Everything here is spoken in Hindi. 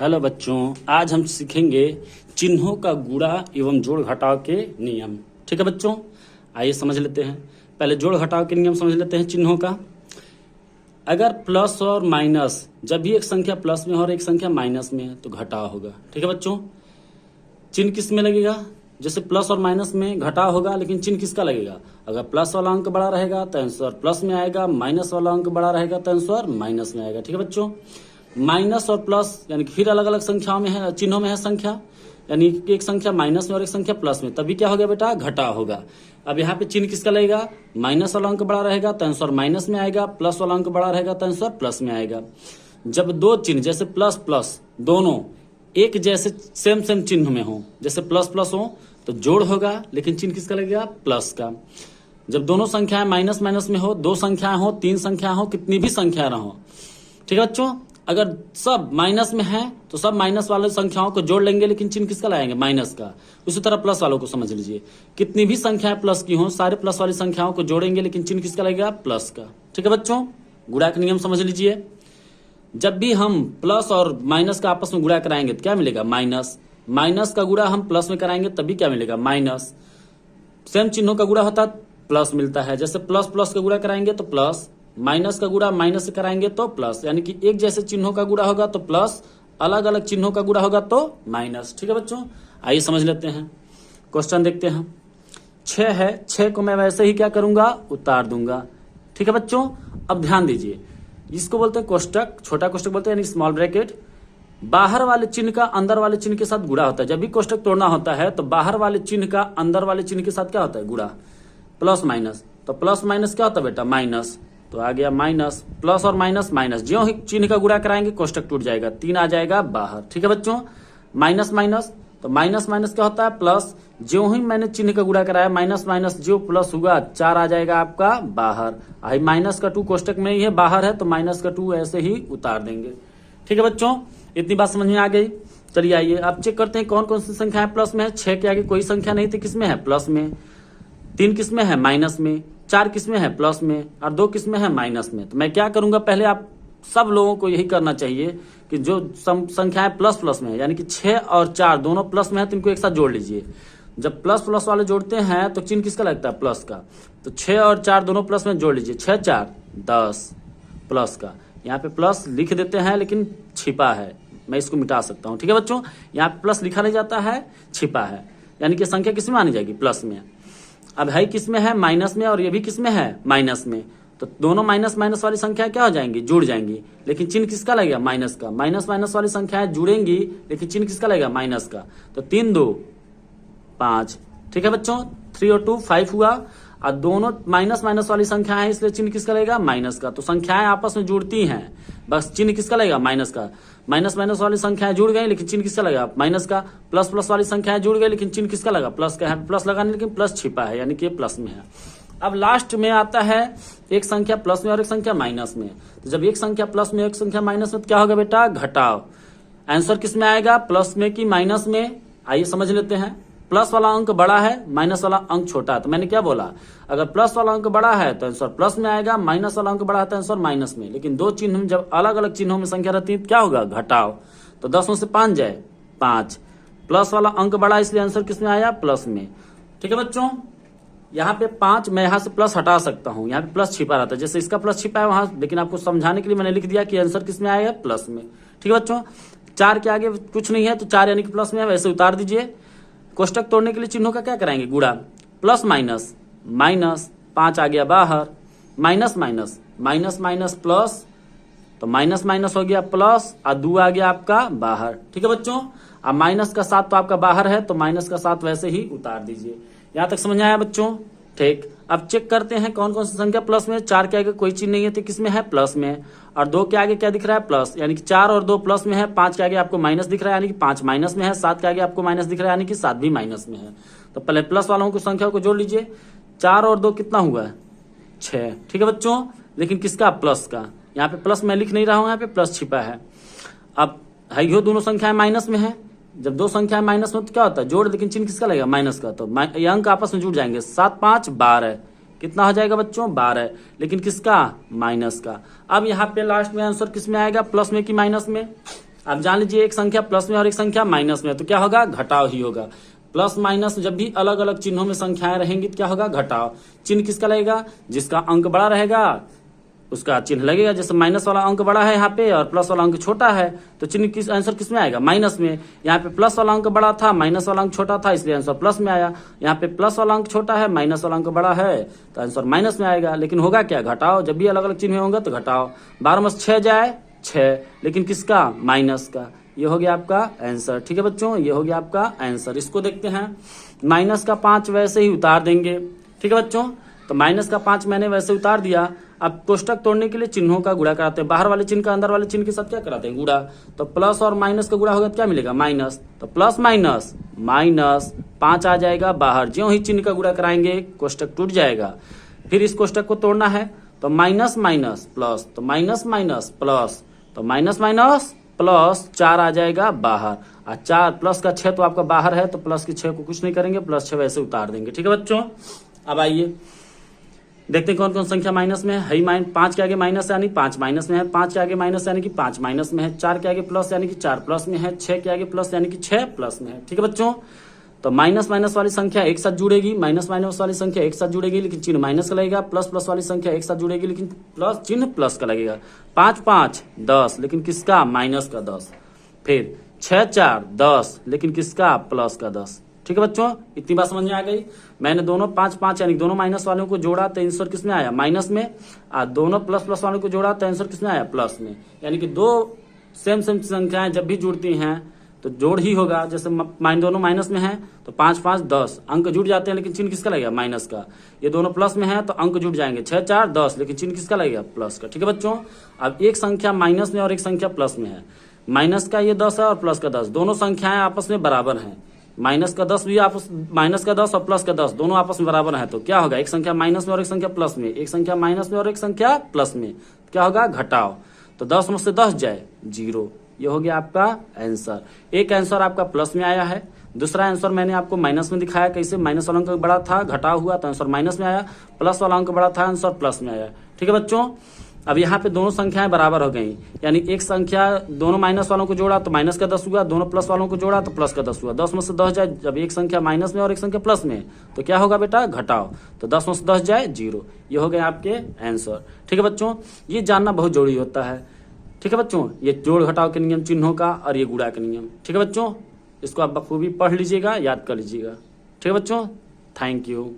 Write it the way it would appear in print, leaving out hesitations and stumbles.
हेलो बच्चों, आज हम सीखेंगे चिन्हों का गुणा एवं जोड़ घटाव के नियम। ठीक है बच्चों, आइए समझ लेते हैं। पहले जोड़ घटाव के नियम समझ लेते हैं चिन्हों का। अगर प्लस और माइनस, जब भी एक संख्या प्लस में हो और एक संख्या माइनस में है तो घटाव होगा। ठीक है बच्चों, चिन्ह किस में लगेगा? जैसे प्लस और माइनस में घटाव होगा, लेकिन चिन्ह किसका लगेगा? अगर प्लस वाला अंक बड़ा रहेगा तो आंसर प्लस में आएगा, माइनस वाला अंक बड़ा रहेगा तो आंसर माइनस में आएगा। ठीक है बच्चों, माइनस और प्लस यानी कि फिर अलग अलग संख्याओं में है, चिन्हों में है संख्या, यानी कि एक संख्या माइनस में और एक संख्या प्लस में, तभी क्या हो गया बेटा? घटाव होगा। अब यहाँ पे चिन्ह किसका लगेगा? माइनस वाला अंक बड़ा रहेगा तो आंसर माइनस में आएगा, प्लस वाला अंक बड़ा रहेगा तो आंसर प्लस में आएगा। जब दो चिन्ह जैसे प्लस प्लस दोनों एक जैसे सेम सेम चिन्ह में हो, जैसे प्लस प्लस हो तो जोड़ होगा, लेकिन चिन्ह किसका लगेगा? प्लस का। जब दोनों संख्याएं माइनस माइनस में हो, दो संख्याएं हो, तीन संख्याएं हो, कितनी भी संख्या ना हो, ठीक है बच्चों, अगर सब माइनस में है तो सब माइनस वाले संख्याओं को जोड़ लेंगे, लेकिन चिन्ह किसका लाएंगे? माइनस का। उसी तरह प्लस वालों को समझ लीजिए, कितनी भी संख्याएं प्लस की हो, सारे प्लस वाली संख्याओं को जोड़ेंगे, लेकिन चिन्ह किसका लगेगा? प्लस का। ठीक है बच्चों, गुणा का नियम समझ लीजिए। जब भी हम प्लस और माइनस का आपस में गुणा कराएंगे तो क्या मिलेगा? माइनस। माइनस का गुणा हम प्लस में कराएंगे तभी क्या मिलेगा? माइनस। सेम चिन्हों का गुणा होता है प्लस मिलता है, जैसे प्लस प्लस का गुणा कराएंगे तो प्लस, माइनस का गुणा माइनस से कराएंगे तो प्लस, यानी कि एक जैसे चिन्हों का गुणा होगा तो प्लस, अलग अलग चिन्हों का गुणा होगा तो माइनस। ठीक है बच्चों, आइए समझ लेते हैं। क्वेश्चन देखते हैं। 6 है, 6 को मैं वैसे ही क्या करूंगा? उतार दूंगा। ठीक है बच्चों, अब ध्यान दीजिए, इसको बोलते हैं कोष्टक, छोटा कोष्टक बोलते हैं, यानी स्मॉल ब्रैकेट। बाहर वाले चिन्ह का अंदर वाले चिन्ह के साथ गुणा होता है। जब भी कोष्टक तोड़ना होता है तो बाहर वाले चिन्ह का अंदर वाले चिन्ह के साथ क्या होता है? गुणा। प्लस माइनस, तो प्लस माइनस क्या होता है बेटा? माइनस। तो आ गया माइनस, प्लस और माइनस माइनस, ज्यों ही चिन्ह का गुणा कराएंगे कोष्टक टूट जाएगा, 3 आ जाएगा बाहर। ठीक है बच्चों, माइनस माइनस, तो माइनस माइनस क्या होता है? प्लस। ज्यों ही मैंने चिन्ह का गुणा कराया, माइनस माइनस जो प्लस हुआ, 4 आ जाएगा आपका बाहर। आई माइनस का 2 कोष्टक में ही है, बाहर है, तो माइनस का 2 ऐसे ही उतार देंगे। ठीक है बच्चों, इतनी बात समझ में आ गई। चलिए आइए अब चेक करते हैं कौन कौन सी संख्याएं प्लस में है। 6 के आगे कोई संख्या नहीं थी, किसमें है? प्लस में। 3 किसमें है? माइनस में। 4 किसमें है? प्लस में। और 2 किसमें है? माइनस में। तो मैं क्या करूंगा, पहले आप सब लोगों को यही करना चाहिए कि जो संख्याएं प्लस प्लस में है, यानी कि 6 और 4 दोनों प्लस में है, तो इनको एक साथ जोड़ लीजिए। जब प्लस प्लस वाले जोड़ते हैं तो चिन्ह किसका लगता है? प्लस का। तो 6 और 4 दोनों प्लस में जोड़ लीजिए, 6 4 10 प्लस का। यहाँ पे प्लस लिख देते हैं लेकिन छिपा है, मैं इसको मिटा सकता हूँ। ठीक है बच्चों, यहाँ पे प्लस लिखा नहीं जाता है, छिपा है, यानी कि संख्या किसमें आनी जाएगी? प्लस में। अब है किसमें है? माइनस में, और ये भी किसमें है? माइनस में। तो दोनों माइनस माइनस वाली संख्या क्या हो जाएंगी? जुड़ जाएंगी, लेकिन चिन्ह किसका लगेगा? माइनस का। माइनस माइनस वाली संख्याएं जुड़ेंगी, लेकिन चिन्ह किसका लगेगा? माइनस का। तो 3 2 5। ठीक है बच्चों, 3 और 2 5 हुआ, और दोनों माइनस माइनस वाली संख्या है, इसलिए चिन्ह किसका लगेगा? माइनस का। तो संख्याएं आपस में जुड़ती हैं, बस चिन्ह किसका लगेगा? माइनस का। माइनस माइनस वाली संख्याएं जुड़ गई, लेकिन चिन्ह किसका लगेगा? माइनस का। प्लस प्लस वाली संख्याएं जुड़ गई, लेकिन चिन्ह किसका लगा? प्लस का। है प्लस लगाने, लेकिन प्लस छिपा है, यानी कि प्लस में है। अब लास्ट में आता है एक संख्या प्लस में और एक संख्या माइनस में। तो जब एक संख्या प्लस में एक संख्या माइनस में, तो क्या होगा बेटा? घटाव। आंसर किस में आएगा? प्लस में कि माइनस में? आइए समझ लेते हैं। प्लस वाला अंक बड़ा है, माइनस वाला अंक छोटा है, तो मैंने क्या बोला? अगर प्लस वाला अंक बड़ा है तो आंसर प्लस में आएगा, माइनस वाला अंक बड़ा है तो आंसर माइनस में। लेकिन दो चिन्ह जब अलग अलग चिन्हों में संख्या रहती है तो क्या होगा? घटाव। तो 10 में से 5 जाए 5, प्लस वाला अंक बड़ा, इसलिए आंसर किस में आया? प्लस में। ठीक है बच्चों, यहाँ पे 5 मैं यहाँ से प्लस हटा सकता हूँ, यहाँ पे प्लस छिपा रहता है, जैसे इसका प्लस छिपा है वहां, लेकिन आपको समझाने के लिए मैंने लिख दिया कि आंसर किस में आएगा? प्लस में। ठीक है बच्चों, 4 के आगे कुछ नहीं है तो 4 यानी कि प्लस में है, वैसे उतार दीजिए। कोष्टक तोड़ने के लिए चिन्हों का क्या कराएंगे? गुणा। प्लस माइनस माइनस, 5 आ गया बाहर, minus minus minus minus plus, तो माइनस माइनस हो गया प्लस, और 2 आ गया आपका बाहर। ठीक है बच्चों, अब माइनस का 7 तो आपका बाहर है, तो माइनस का 7 वैसे ही उतार दीजिए। यहां तक समझ आया बच्चों? ठीक। अब चेक करते हैं कौन कौन सी संख्या प्लस में। 4 के आगे कोई चिन्ह नहीं है तो किसमें है? प्लस में। और 2 के आगे क्या दिख रहा है? प्लस, यानी कि 4 और 2 प्लस में है। 5 के आगे आपको माइनस दिख रहा है, यानी कि 5 माइनस में है। 7 के आगे आपको माइनस दिख रहा है, यानी कि 7 भी माइनस में है। तो पहले प्लस वालों को संख्या को जोड़ लीजिए। 4 और 2 कितना हुआ? 6। ठीक है बच्चों, लेकिन किसका? प्लस का। यहाँ पे प्लस मैं लिख नहीं रहा हूं, यहाँ पे प्लस छिपा है। अब है दोनों संख्याएं माइनस में है, जब दो संख्याएं माइनस में तो क्या होता है? जोड़, लेकिन चिन्ह किसका लगेगा? माइनस का। तो ये अंक आपस में जुड़ जाएंगे, 7 5 12। कितना हो जाएगा बच्चों? 12, लेकिन किसका? माइनस का। अब यहाँ पे लास्ट में आंसर किस में आएगा? प्लस में कि माइनस में? अब जान लीजिए एक संख्या प्लस में और एक संख्या माइनस में, तो क्या होगा, घटाव ही होगा। प्लस माइनस जब भी अलग अलग चिन्हों में संख्याएं रहेंगी तो क्या होगा, घटाव। चिन्ह किसका लगेगा, जिसका अंक बड़ा रहेगा उसका चिन्ह लगेगा। जैसे माइनस वाला अंक बड़ा है यहाँ पे और प्लस वाला अंक छोटा है, तो चिन्ह किस आंसर किस में आएगा, माइनस में। यहाँ पे प्लस वाला अंक बड़ा था, माइनस वाला अंक छोटा था, इसलिए आंसर प्लस में आया। यहाँ पे प्लस वाला अंक छोटा है, माइनस वाला अंक बड़ा है, तो आंसर माइनस में आएगा। लेकिन होगा क्या, घटाओ। जब भी अलग अलग चिन्ह होंगे तो घटाओ। 12 में 6 जाए 6, लेकिन किसका, माइनस का। ये हो गया आपका आंसर। ठीक है बच्चों, ये हो गया आपका आंसर। इसको देखते हैं, माइनस का 5 वैसे ही उतार देंगे। ठीक है बच्चों, तो माइनस का 5 मैंने वैसे उतार दिया। अब कोष्टक तोड़ने के लिए चिन्हों का गुणा कराते हैं। बाहर वाले चिन्ह का अंदर वाले चिन्ह के साथ क्या कराते हैं, गुणा। तो प्लस और माइनस का गुणा होगा तो क्या मिलेगा, माइनस। तो प्लस माइनस माइनस 5 आ जाएगा बाहर। ज्यों ही चिन्ह का गुणा कराएंगे कोष्टक टूट जाएगा। फिर इस कोष्टक को तोड़ना है, तो माइनस माइनस प्लस, तो माइनस माइनस प्लस, तो माइनस माइनस प्लस 4 आ जाएगा बाहर। और 4 प्लस का 6 तो आपका बाहर है, तो प्लस की 6 को कुछ नहीं करेंगे, प्लस 6 वैसे उतार देंगे। ठीक है बच्चों, अब आइए देखते हैं कौन कौन संख्या माइनस में है। 5 के आगे माइनस यानी 5 माइनस में है, 5 के आगे माइनस यानी कि 5 माइनस में है, 4 के आगे प्लस यानी कि 4 प्लस में है, 6 के आगे प्लस यानी कि 6 प्लस में है। ठीक है बच्चों, तो माइनस माइनस वाली संख्या एक साथ जुड़ेगी, माइनस माइनस वाली संख्या एक साथ जुड़ेगी लेकिन चिन्ह माइनस का लगेगा। प्लस प्लस वाली संख्या एक साथ जुड़ेगी लेकिन प्लस चिन्ह प्लस का लगेगा। 5 5 10, लेकिन किसका, माइनस का 10। फिर 6 4 10, लेकिन किसका, प्लस का 10। ठीक है बच्चों, इतनी बात समझ में आ गई। मैंने दोनों 5 5 यानी दोनों माइनस वालों को जोड़ा तो आंसर किसमें आया, माइनस में। और दोनों प्लस प्लस वालों को जोड़ा तो आंसर किसमें आया, प्लस में। यानी कि दो सेम सेम संख्याएं जब भी जुड़ती हैं तो जोड़ ही होगा। जैसे दोनों माइनस में है तो 5 5 10, अंक जुड़ जाते हैं लेकिन चिन्ह किसका लगेगा, माइनस का। ये दोनों प्लस में है तो अंक जुड़ जाएंगे, 6 4 10, लेकिन चिन्ह किसका लगेगा, प्लस का। ठीक है बच्चों, अब एक संख्या माइनस में और एक संख्या प्लस में है। माइनस का ये 10 है और प्लस का 10, दोनों संख्याएं आपस में बराबर हैं। माइनस का 10 भी आपस, माइनस का 10 और प्लस का 10 दोनों आपस में बराबर है, तो क्या होगा, एक संख्या माइनस में और एक संख्या प्लस में, एक संख्या माइनस में और एक संख्या प्लस में, क्या होगा, घटाओ। तो 10 में से 10 जाए 0। ये हो गया आपका आंसर। एक आंसर आपका प्लस में आया है, दूसरा आंसर मैंने आपको माइनस में दिखाया। कैसे, माइनस वाला अंक बड़ा था, घटाव हुआ तो आंसर माइनस में आया। प्लस वाला अंक बड़ा था, आंसर प्लस में आया। ठीक है बच्चों, अब यहाँ पे दोनों संख्याएं बराबर हो गई। यानी एक संख्या दोनों माइनस वालों को जोड़ा तो माइनस का 10 हुआ, दोनों प्लस वालों को जोड़ा तो प्लस का 10 हुआ। 10 में से 10 जाए, जब एक संख्या माइनस में और एक संख्या प्लस में तो क्या होगा बेटा, घटाओ। तो 10 में से 10 जाए 0। ये हो गए आपके आंसर। ठीक है बच्चों, ये जानना बहुत जरूरी होता है। ठीक है बच्चों, ये जोड़ घटाव के नियम चिन्हों का और ये गुणा के नियम। ठीक है बच्चों, इसको आप बखूबी पढ़ लीजिएगा, याद कर लीजिएगा। ठीक है बच्चों, थैंक यू।